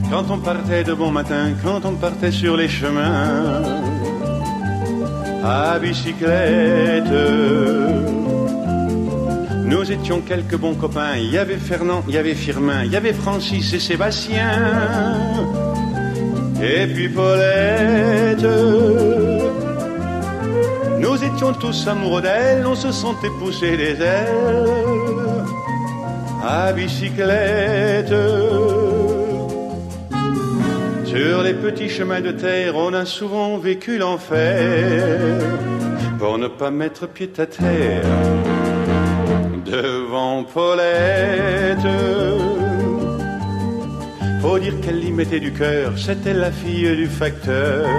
Quand on partait de bon matin, quand on partait sur les chemins à bicyclette, nous étions quelques bons copains. Il y avait Fernand, il y avait Firmin, il y avait Francis et Sébastien, et puis Paulette. Nous étions tous amoureux d'elle, on se sentait pousser les ailes à bicyclette. Sur les petits chemins de terre, on a souvent vécu l'enfer pour ne pas mettre pied à terre devant Paulette. Faut dire qu'elle y mettait du cœur, c'était la fille du facteur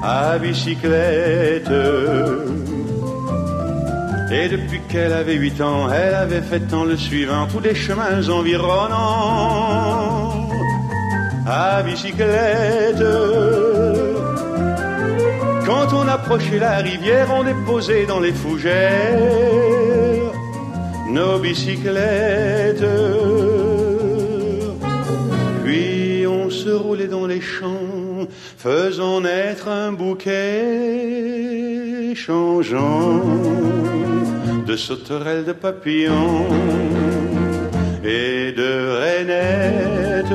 à bicyclette. Et depuis qu'elle avait 8 ans, elle avait fait en le suivant tous les chemins environnants à bicyclette. Quand on approchait la rivière, on déposait dans les fougères nos bicyclettes. Puis on se roulait dans les champs, faisant naître un bouquet changeant de sauterelles, de papillons et de rainettes.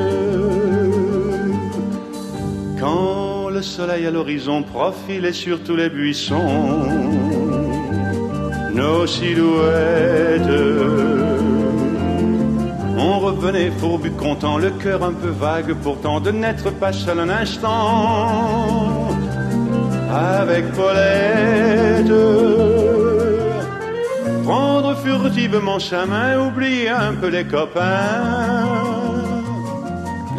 Quand le soleil à l'horizon profilait sur tous les buissons nos silhouettes, on revenait fourbu content, le cœur un peu vague pourtant, de n'être pas seul un instant avec Paulette. Prendre furtivement sa main, oublier un peu les copains,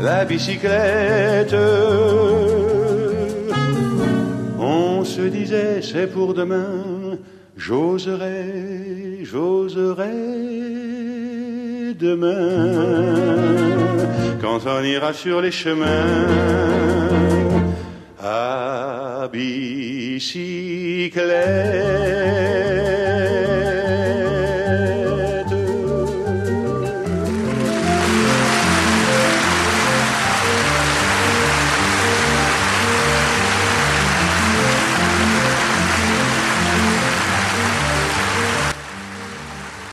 la bicyclette. On se disait c'est pour demain, j'oserai, j'oserai demain, quand on ira sur les chemins à bicyclette.